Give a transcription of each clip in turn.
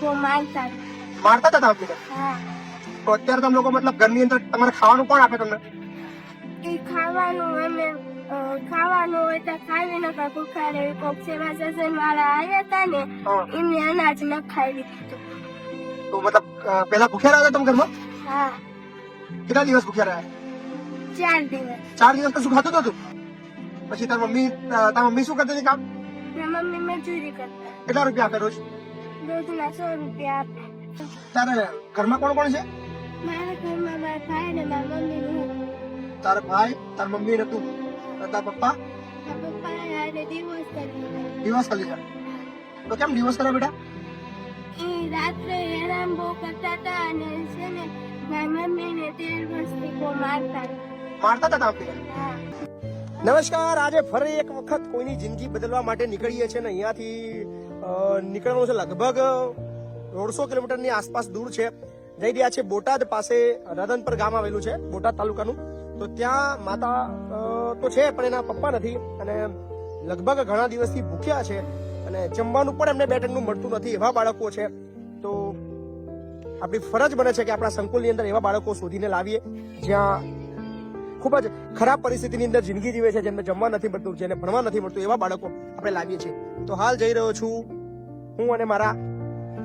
वो मारता મારતા હતા તમે? हाँ તો અત્યારે તમે લોકો મતલબ ઘરની અંદર તમારે ખાવાનું કોણ આપે તમને? એ ખાવાનું અમે ખાવાનું હોય તો ખાવી નતા ભૂખા રહે કોક સેવા સસન વાળા આવ્યા હતા ને હા. એમને અનાજ ન ખાવી દીધું. તો મતલબ પહેલા ભૂખ્યા રહ્યા હતા તમે ઘરમાં? હા કેટલા દિવસ ભૂખ્યા રહ્યા? 4 દિવસ 4 દિવસ કશું ખાતું નતું? પછી તારી મમ્મી શું કરતી હતી કામ? મારી મમ્મી મજૂરી કરતા કેટલા રૂપિયા આપે રોજ? રોજના 100 રૂપિયા આપે. તારે ઘરમાં કોણ કોણ છે? મારા ઘરમાં મારા ભાઈ ને મારા મમ્મી ને હું. તારા ભાઈ, તારી મમ્મી ને તું, અને તારા પપ્પા મારા પપ્પાએ હારે divorce કરી દીધો. દિવસ કરી લીધા. તો કેમ દિવસ કર્યા બેટા? એ રાત્રે હેરાન બહુ કરતા હતા અને છે ને મારી મમ્મી ને 13 વર્ષથી બહુ મારતા. મારતા હતા તમે? હા નમસ્કાર, આજે ફરી એક વખત કોઈની જિંદગી બદલવા માટે નીકળીએ છીએ ને અહીંયાથી નીકળવાનું છે લગભગ 150 કિલોમીટરની આસપાસ દૂર છે. જઈ રહ્યા છે બોટાદ પાસે રતનપર ગામ આવેલું છે, બોટાદ તાલુકાનું. તો ત્યાં માતા તો છે પણ એના પપ્પા નથી અને લગભગ ઘણા દિવસથી ભૂખ્યા છે અને જમવાનું પણ એમને બે ટાઈમનું મળતું નથી. એવા બાળકો છે. તો આપણી ફરજ બને છે કે આપણા સંકુલની અંદર એવા બાળકો શોધીને લાવીએ જ્યાં ખૂબ જ ખરાબ પરિસ્થિતિની અંદર જિંદગી જીવે છે, જેમને જમવા નથી મળતું, જેને ભણવા નથી મળતું, એવા બાળકો આપણે લાવીએ છીએ. તો હાલ જઈ રહ્યો છું હું અને મારા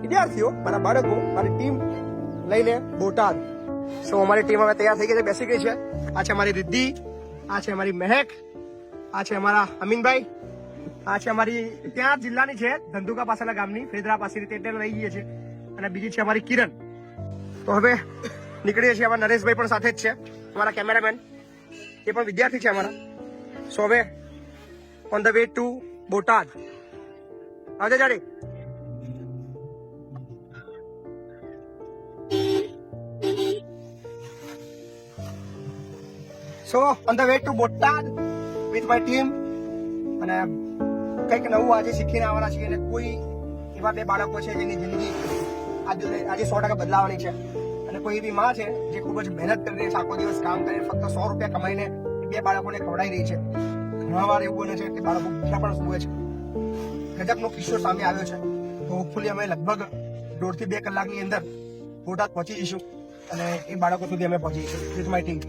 વિદ્યાર્થીઓ, મારા બાળકો, મારી ટીમ લઈને બોટાદ. સો અમારી ટીમ હવે તૈયાર થઈ ગઈ છે, બેસી ગઈ છે. આ છે અમારી રિદ્ધિ, આ છે અમારી મહેક, આ છે અમારા અમીનભાઈ, આ છે અમારી ત્યાં જિલ્લાની છે, ધંધુકા પાસેના ગામની, ફેદરા પાસેની, તે લઈ જઈએ છીએ. અને બીજી છે અમારી કિરણ. તો હવે નીકળીએ છીએ. અમારા નરેશભાઈ પણ સાથે જ છે, અમારા કેમેરામેન, એ પણ વિદ્યાર્થી છે અમારા. સો હવે on the way to Botad. આવજે જાડી. So on the way to Botad with my team. અને કંઈક નવું આજે શીખીને આવવાના છીએ. અને કોઈ એવા બે બાળકો છે જેની જિંદગી આજે 100% બદલાવાની છે. અને કોઈ એવી માં છે જે ખૂબ જ મહેનત કરી રહી છે, આખો દિવસ કામ કરીને ફક્ત 100 રૂપિયા કમાઈને બે બાળકોને ખવડાવી રહી છે. ઘણા વાર એવું બને છે કે બાળકો ભૂખ્યા પણ સૂવે છે. ગજબનો કિસ્સો સામે આવ્યો છે. તો હોપફુલી અમે લગભગ 1.5 થી 2 કલાકની અંદર બોટાદ પહોંચી જઈશું અને એ બાળકો સુધી અમે પહોંચી જઈશું વિથ માય ટીમ.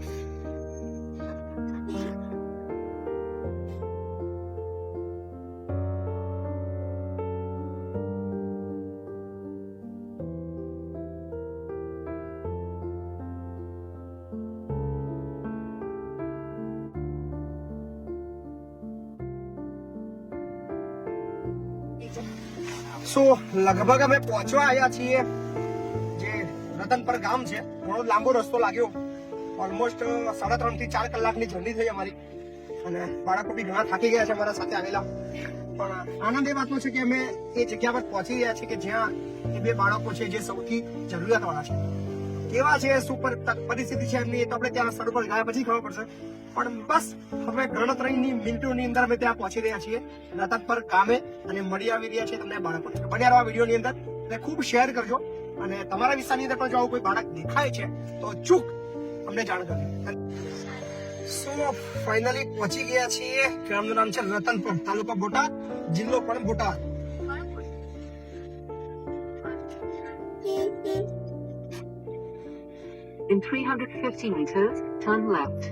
સો લગભગ અમે પહોંચવા આવ્યા છીએ જે રતનપર ગામ છે. ઘણો લાંબો રસ્તો લાગ્યો, ઓલમોસ્ટ 3.5 થી 4 કલાકની જર્ની થઈ અમારી. અને બાળકો બી ઘણા થાકી ગયા છે અમારા સાથે આવેલા. પણ આનંદ એ વાતનો છે કે અમે એ જગ્યા પર પહોંચી ગયા છીએ કે જ્યાં એ બે બાળકો છે જે સૌથી જરૂરિયાતવાળા છે. કેવા છે, શું પરિસ્થિતિ છે એમની, તો આપણે ત્યાં સ્થળ પર ગયા પછી ખબર પડશે. પણ બસ હવે ગણતરીની મિનિટોની અંદર અમે ત્યાં પહોંચી રહ્યા છીએ રતનપર ગામે અને મળી આવી રહ્યા છીએ તમને બાળકો. બન્યા રહો આ વિડીયોની અંદર અને ખૂબ શેર કરજો. અને તમારા વિસ્તારની અંદર પણ જો આવું કોઈ બાળક દેખાય છે તો ચૂક અમને જાણ કરજો. સો ફાઇનલી પહોંચી ગયા છીએ. ગામનું નામ છે રતનપર, તાલુકા બોટાદ, જિલ્લો પણ Botad. In 350 meters, turn left.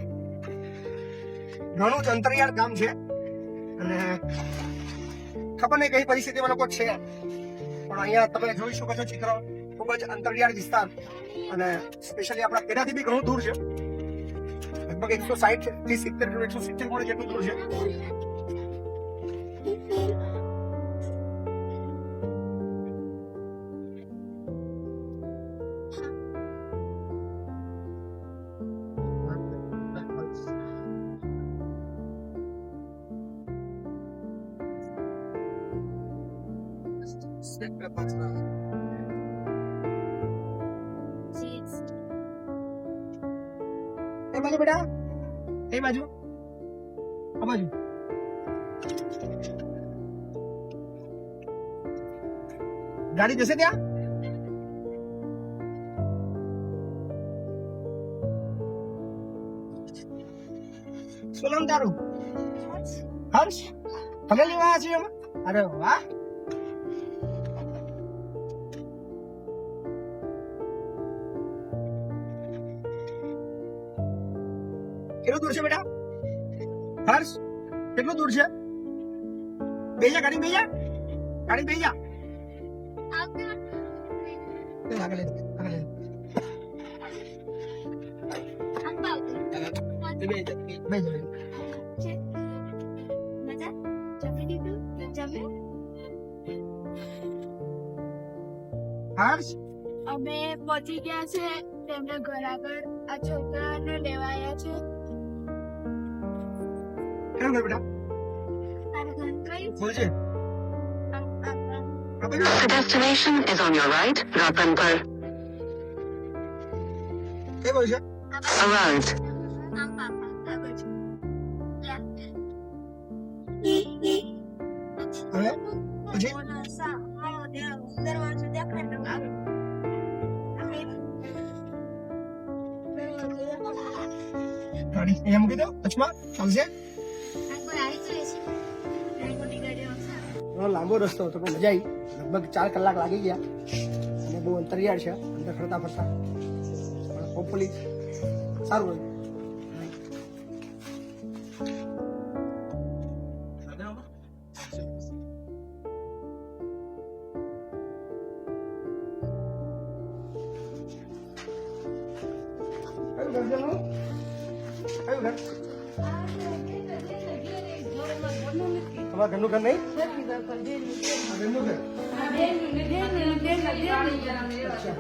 ઘણું જ અંતરિયાળ ગામ છે અને ખબર નહીં કઈ પરિસ્થિતિમાં લોકો છે, પણ અહીંયા તમે જોઈ શકો છો ચિત્ર. ખૂબ જ અંતરિયાળ વિસ્તાર અને સ્પેશિયલી આપણા ખેડાથી બી ઘણું દૂર છે. લગભગ 160 થી 70 170 કિલોમીટર જેટલું દૂર છે. એ બાજુ બેટા, એ બાજુ, આ બાજુ. ગાડી જશે ત્યાં? શું નામ તારું? હર્ષ. તમે લેવા આવ્યા છીએ એમાં? અરે વાહ. કેટલું દૂર છે બેટા? હર્ષ કેટલું દૂર છે? બેજા ગાડી બેજા, ગાડી બેજા. આગળ લે, આગળ લે. બેજા. હર્ષ અમે પહોંચી ગયા છે તેમના ઘર આગળ. આ છોકરાને લેવા આવ્યા છે. કેમ ઘર બેટા? તારું ઘર કઈ બોલ છે. The destination is on your right, Ratanpur. કઈ બોલ છે? Arrived. હવે પછી દરવાજો દેખાય. ગાડી અહીંયા મૂકી દો વચમાં, ચાલશે? ઘણો લાંબો રસ્તો હતો પણ મજા આવી. લગભગ 4 કલાક લાગી ગયા અને બહુ અંતરિયાળ છે અંદર ફરતા ફરતા, પણ હોપફુલી સારું હોય. કયું ઘર છે એનું? કયું ઘર? તમારા ઘરનું ઘર નહીં? આ ઘરનું ઘર? અચ્છા.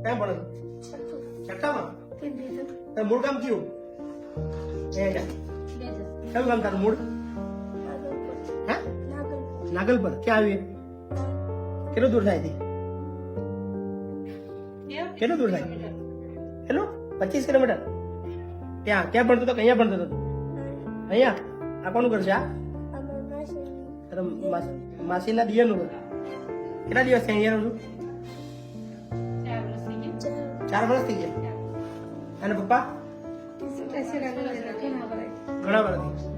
કેમ ભણે? છઠ્ઠામાં? તારું મૂળ ગામ કયું? કયું ગામ તારું મૂળ? હે? નાગલપર. ક્યાં આવ્યું? કેટલું દૂર થાય? કેટલું દૂર થાય? કેટલું? 25 કિલોમીટર. ક્યાં ક્યાં ભણતો હતો? અહીંયા ભણતો હતો? અહીંયા? આ કોનું ઘર છે? આ માસીના દિયરનું ઘર. કેટલા દિવસ અહીંયા રહું છું? 4 વર્ષ થઈ ગયા. અને પપ્પા? ઘણા વર્ષથી.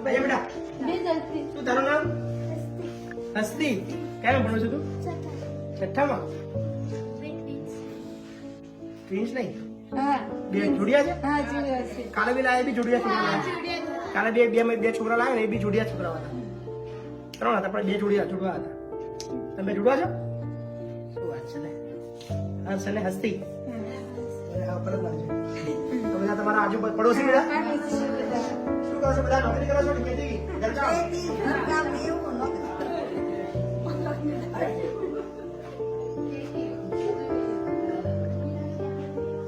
અહીંયા બેટા શું તારું નામ? હસ્તી. ક્યાં ભણો છો તું? છઠ્ઠામાં. ટ્વિન્સ નહીં? બે જોડિયા છે? કાલે બી લાયા, બી જોડિયા છોકરા. કાલે બે છોકરા લાવ્યા ને, એ બી જોડિયા છોકરા હતા. 3 હતા પણ 2 જોડિયા છોકરા હતા. તમે જોડવા છો? શું વાત છે ને? હર્ષ અને હસ્તી. પરત લાવજો. તો બધા તમારા આજુ પડોશી બધા શું કરો છો? બધા નોકરી કરો છો? ખેતી ઘરકામ?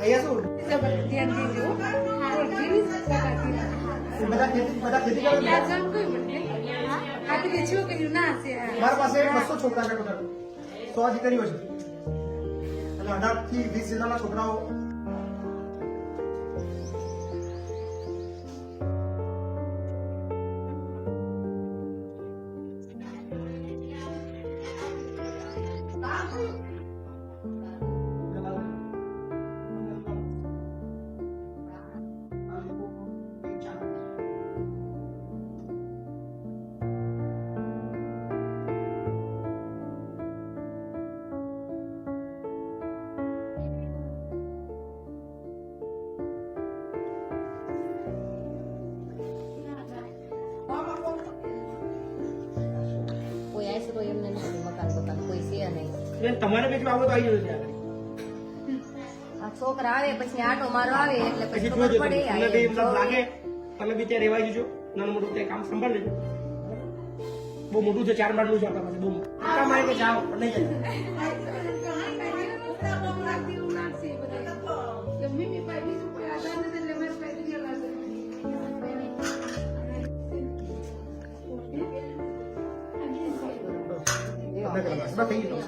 અહીંયા શું બધા ખેતી કરો છો? મારા પાસે 200 છોકરા છે ટોટલ. 100 દીકરીઓ છે અને 18 થી 20 જિલ્લાના છોકરાઓ. તમારે બીજું આવું તો આવી ગયું છે. છોકરા આવે પછી આટો મારો આવે એટલે પછી ખબર જોજો પડે. તમને બી મતલબ લાગે તમે બી ત્યાં રહેવા જજો. નાનું મોટું ત્યાં કામ સંભાળ લેજો. બહુ મોટું છે, 4 માળનું છે આપણા પાસે. બહુ કામ આવે કે જાઓ પણ નહીં જાય. થઈ ગયું.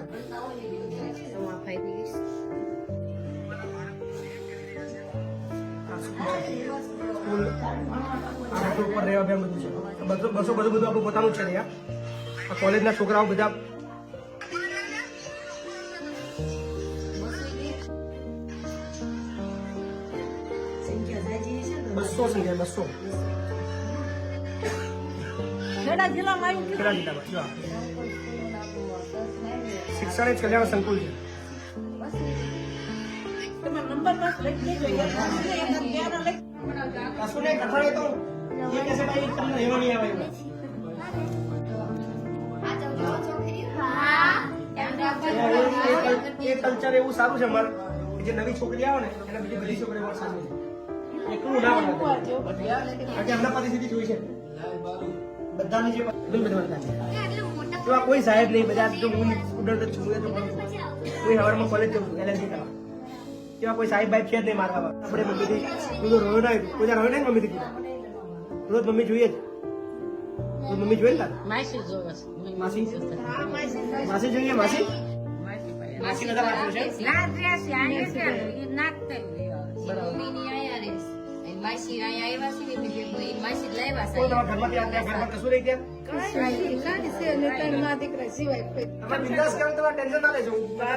ઉપર રહેવા બેન બધું છે. બધું આપણું પોતાનું જ છે. આ કોલેજના છોકરાઓ બધા 200 સંખ્યા 200 ખેડા જિલ્લામાં આવ્યું ખેડા જિલ્લામાં જો આ. શિક્ષણ એ જ કલ્યાણ સંકુલ છે. તમે નંબર બસ લખી દેજો કશું નહીં કઠોળે તો એ કહેશે ભાઈ તમને રહેવા નહીં આવે એવું. એ કલ્ચર એવું સારું છે અમારે કે જે નવી છોકરી આવે ને એને બીજી બધી છોકરીઓ સારું છે. એકલું ના બનાવે આજે હમણાં પરિસ્થિતિ જોઈ છે બધાની જે બદલતા છે એવા કોઈ સાહેબ નહીં. બધા જો હું સ્ટુડન્ટ જ છું, કોઈ હવારમાં કોલેજ જવું LLB કરવા એવા કોઈ સાહેબ બાઈબ છે જ નહીં મારા આપણે મમ્મીથી તું તો રોયો ના કોઈ રોયો નહીં મમ્મીથી કીધા રોજ મમ્મી જોઈએ જ રોજ મમ્મી જોઈએ ને તારે માસી જોવે છે માસી માસી જોઈએ માસી માસી બધા વાંચ્યું છે માસી અહીંયા આવ્યા છે ને માસી લાવ્યા કોઈ તમારા ઘરમાંથી આ ઘરમાં કશું રહી ગયા તમે બિંદાસ કરો તમારે ટેન્શન ના લેજો આ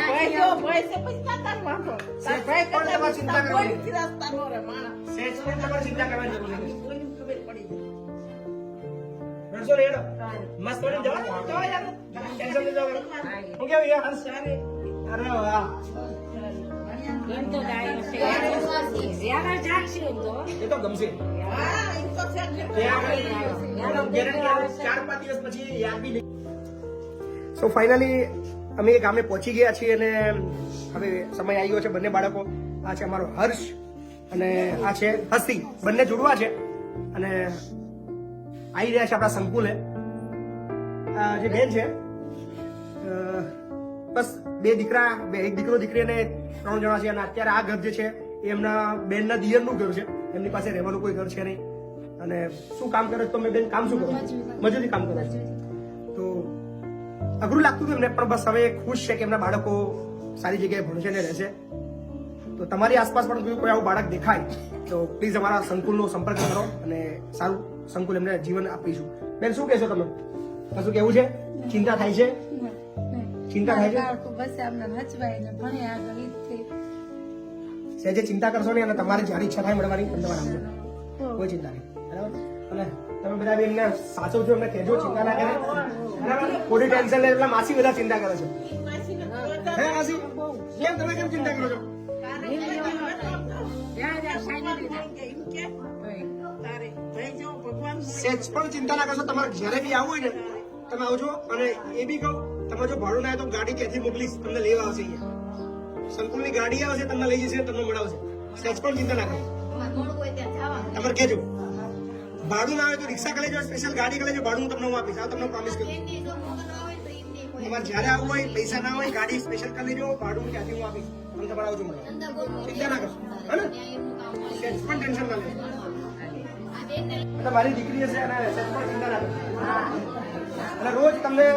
ભાઈ જો ભાઈ છે પછી તાર વાંધો તાર ભાઈ કરતા તમારે ચિંતા કરવાની. કોઈ રસ્તા નો રે માણા સહેજ પણ તમારે ચિંતા કરવાની જરૂર નથી. કોઈને ખબર પડી જાય રણછોડ હેડો મસ્ત કરીને જવા યાર ટેન્શન નહીં લેવા હું કેવું યાર સારી અરે વાહ એમ તો ડાયો છે જ્યાં જાગશે તો એ તો ગમશે હા એ તો છે ગેરંટી 4-5 દિવસ પછી યાદ બી નહીં. સો ફાઇનલી અમે એ ગામે પહોંચી ગયા છીએ અને હવે સમય આવ્યો છે. બંને બાળકો આ છે અમારો હર્ષ અને આ છે હસ્તી, બંને જોડવા છે અને આવી રહ્યા છે આપણા સંકુલે. આ જે બેન છે બસ 2 દીકરા, એક દીકરો દીકરી અને 3 જણા છે અને અત્યારે આ ઘર જે છે એ એમના બેનના દિયરનું ઘર છે. એમની પાસે રહેવાનું કોઈ ઘર છે નહીં. અને શું કામ કરે તમે બેન? કામ શું કરો? મજૂરી કામ કરે છે. તો અઘરું લાગતું હતું એમને, પણ બસ હવે ખુશ છે કે એમના બાળકો સારી જગ્યાએ ભણશે ને રહેશે. તો તમારી આસપાસ પણ કોઈ આવું બાળક દેખાય તો પ્લીઝ અમારા સંકુલનો સંપર્ક કરો અને સારું સંકુલ એમને જીવન આપીશું. બેન શું કહેશો તમે? કશું કેવું છે? ચિંતા થાય છે? ચિંતા થાય છે? બસ આમને હચવાય ને ભણે આગળ ઈ જ થઈ. સહેજે ચિંતા કરશો નહીં અને તમારી જ્યારે ઈચ્છા થાય મળવાની તમારે આવજો. કોઈ ચિંતા નહીં, બરાબર? અને તમે બધા બી એમને સાચવજો, એમને કહેજો ચિંતા ના કરે, બરાબર? ખોટી ટેન્શન લે એટલે માસી બધા ચિંતા કરે છે. હે માસી કેમ તમે કેમ ચિંતા કરો છો? સહેજ પણ ચિંતા ના કરશો. તમારે જ્યારે બી આવવું હોય ને તમે આવજો. અને એ બી કહું, તમે જો ભાડું ના આવે તો ગાડી ક્યાંથી મોકલીશ, તમને લેવા આવશે અહીંયા. સંકુલની ગાડી આવશે, તમને લઈ જશે, તમને મળાવશે. સહેજ પણ ચિંતા ના કરો. તમારે કહેજો ભાડું ના આવે તો રિક્ષા કરી લેજો, સ્પેશિયલ ગાડી કરી લેજો, ભાડું તમને હું આપીશ. આ તમને પ્રોમિસ કરું. તમારે જ્યારે આવવું હોય, પૈસા ના હોય, ગાડી સ્પેશિયલ કરી લેજો, ભાડું ત્યાંથી હું આપીશ. તમે તમારે આવજો મળવા. ચિંતા ના કરશો, હે ને? સહેજ પણ ટેન્શન ના લેજો. મારી દીકરી હશે અને સહેજ પણ ચિંતા ના કરશો. અને રોજ તમને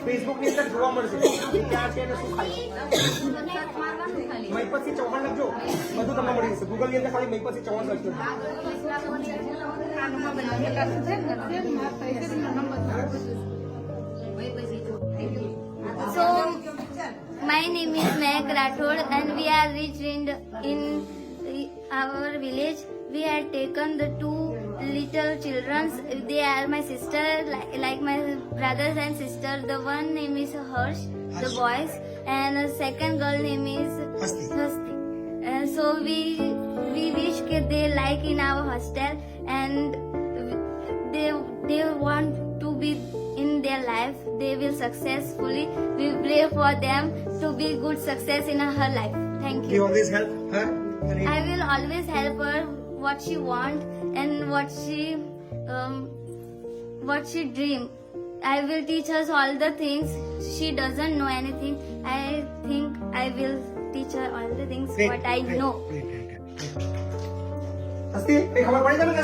ફેસબુક ની અંદર જોવા મળશે કે ક્યાં છે અને શું ખાય. મહીપતસિંહ ચૌહાણ લખજો, બધું તમને મળી જશે. ગૂગલ ની અંદર ખાલી મહીપતસિંહ ચૌહાણ લખજો. So, my name is Meg Rathod and we are rich in our village. We had taken the 2 little children. They are my sister, like my brothers and sisters. The one name is Harsh, the boys, and the second girl name is Hasti. So we wish that they like in our hostel and they want to be in their life. They will successfully. We pray for them to be good success in her life. Thank You you. always help her. I will always help her what she want and what she dream. I will teach her all the things. She doesn't know anything. I think I will teach her all the things what I know. હસ્તી કઈ ખબર પડી તમને?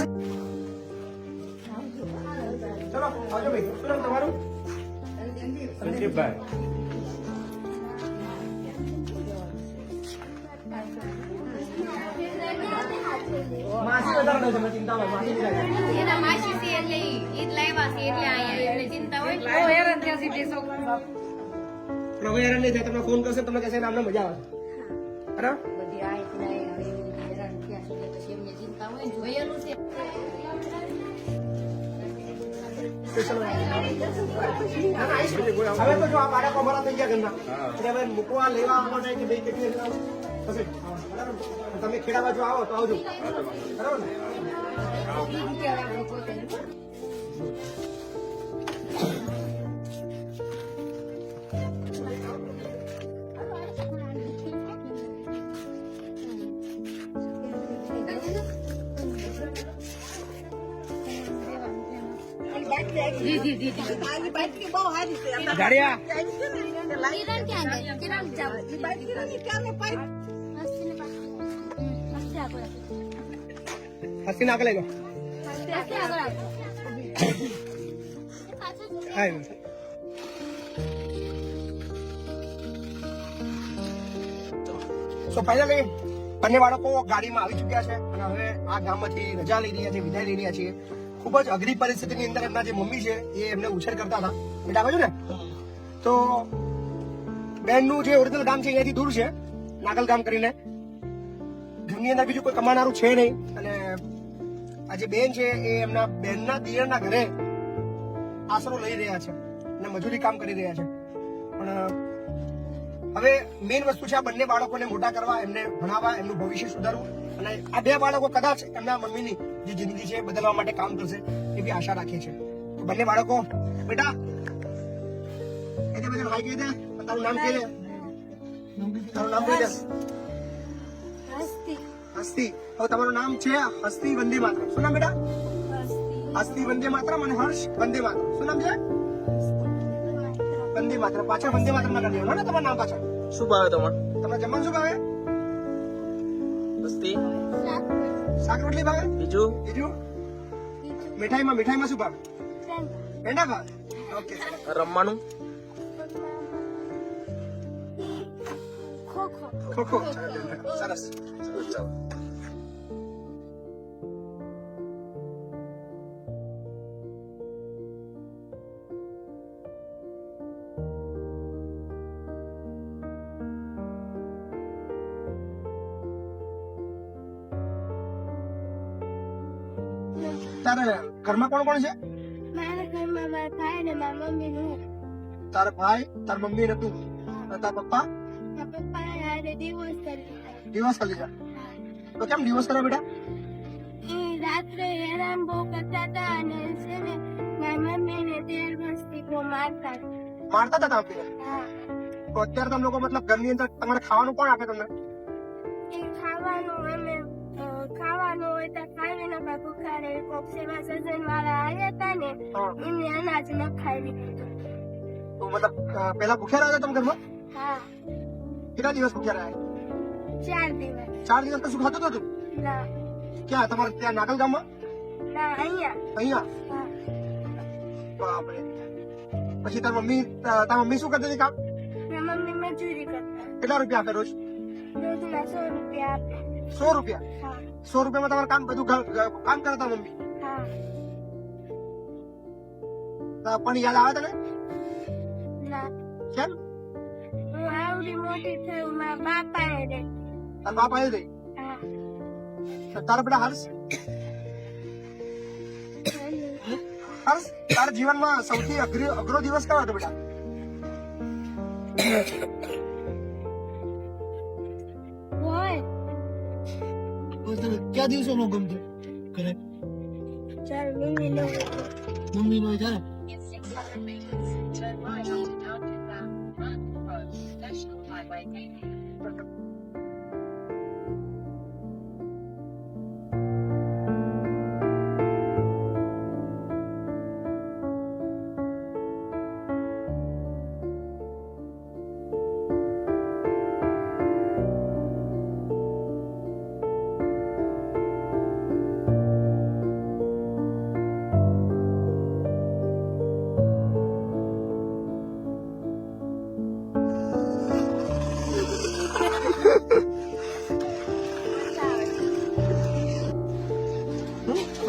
ચલો આવજો ભાઈ. શું નામ તમારું? સંદીપભાઈ. માસી વધારે નહીં, તમે ચિંતા માં માસી નહીં લાગે. એના માસી છે એટલે ઈ જ લાવ્યા છે એટલે અહીંયા એટલે ચિંતા હોય બહુ હેરાન થયા છે બે છોકરા. પણ હવે હેરાન નહીં થાય. તમને ફોન કરશે, તમને કહેશે ને અમને મજા આવે. બરાબર? બધી આ હેરાન થયા છે એટલે પછી એમને ચિંતા વયેલું છે. હવે તો જો આ બાળકો અમારા થઈ ગયા ઘરના એટલે હવે મૂકવા લેવા આવવા કે ભાઈ કેટલી થશે બરાબર તમે ખેડા બાજુ આવો તો આવજો બરાબર ને ગાડિયા किरण क्या है किरण जाओ હસીને આગળ લઈ લો હા સો ફાઇનલી બંને બાળકો ગાડીમાં આવી ચુક્યા છે અને હવે આ ગામમાંથી રજા લઈ રહ્યા છે વિદાય લઈ રહ્યા છીએ ખૂબ જ અઘરી પરિસ્થિતિની અંદર એમના જે મમ્મી છે એ એમને ઉછેર કરતા હતા બેટા બાજુ ને તો બેનનું જે ઓરિજિનલ ગામ છે અહીંયાથી દૂર છે નાગલ ગામ કરીને ઘરની અંદર બીજું કોઈ કમાનારું છે નહીં અને આ જે બેન છે એ એમના બેનના દિયરના ઘરે આશરો લઈ રહ્યા છે અને મજૂરી કામ કરી રહ્યા છે પણ હવે મેઇન વસ્તુ છે આ બંને બાળકોને મોટા કરવા એમને ભણાવવા એમનું ભવિષ્ય સુધારવું અને આ બે બાળકો કદાચ એમના મમ્મીની જે જિંદગી છે બદલવા માટે કામ કરશે એવી આશા રાખીએ છીએ તો બંને બાળકો બેટા એ બધા ભાઈ કહી દે તારું નામ કહી દે તારું નામ કહી દે હસ્તી હવે તમારું નામ છે હસ્તી વંદે માતરમ શું નામ બેટા હસ્તી વંદે માતરમ અને હર્ષ વંદે માતરમ શું નામ છે વંદે માતરમ પાછળ વંદે માતરમ ના કરી દેવાનું ને તમારું નામ પાછળ શું ભાવે તમારે તમને જમવાનું શું ભાવે મસ્તી શાક રોટલી ભાવે બીજું બીજું મીઠાઈમાં શું ભાવે પેંડા ભાવે ઓકે રમવાનું ખોખો સરસ ચાલો તારે ઘરમાં કોણ કોણ છે મારા ઘરમાં મારા ભાઈ ને મારા મમ્મી નું તારા ભાઈ તાર મમ્મી ને તું અને તારા પપ્પા મારા પપ્પા હારે divorce કરી દીધા. દિવસ કરી લીધા તો કેમ દિવસ કર્યો બેટા એ રાત્રે હેરાન બહુ કરતા હતા અને છે ને મારા મમ્મી ને 13 વર્ષથી બહુ મારતા હતા. મારતા હતા તમે હા તો અત્યારે તમે લોકો મતલબ ઘરની અંદર તમારે ખાવાનું કોણ આપે તમને એ ખાવાનું અમે ખાવાનું હોય તો ખાવી નકા ભૂખા રહે કોક સેવા સજન વાળા આવ્યા હતા ને હા. એમને અનાજ ન ખાવી દીધું. તો મતલબ પેલા ભૂખ્યા રહ્યા હતા તમે ઘરમાં હા કેટલા દિવસ ભૂખ્યા રહ્યા 4 દિવસ 4 દિવસ તો શું ખાતું હતું ના ક્યાં તમારે ત્યાં નાગલ ગામમાં ના અહીંયા અહીંયા હા બાપરે પછી તાર મમ્મી શું કરતી હતી કામ મારા મમ્મી મજૂરી કરતા કેટલા રૂપિયા આપે રોજ રોજના 100 રૂપિયા આપે 100 રૂપિયા હા 100 રૂપિયામાં તમારે કામ બધું કામ કરે તાર મમ્મી હા પણ યાદ આવે તને ના કેમ હું આવડી મોટી થઈ મારા બાપા એ રે તાર બાપ આવી રહી હા તારા બેટા હર્ષ હર્ષ તારા જીવનમાં સૌથી અઘરો દિવસ કયો હતો બેટા હોય ક્યાં દિવસોનો ગમતો ઘરે ચાલ મમ્મી નો મમ્મી નો જાય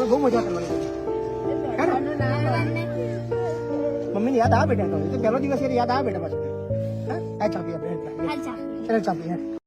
બહુ મજા કરવાની મમ્મી યાદ આવે બેટા તો પહેલો દિવસ યાદ આવે બેટા પાછું હા ચાપી અચ્છા ચાપી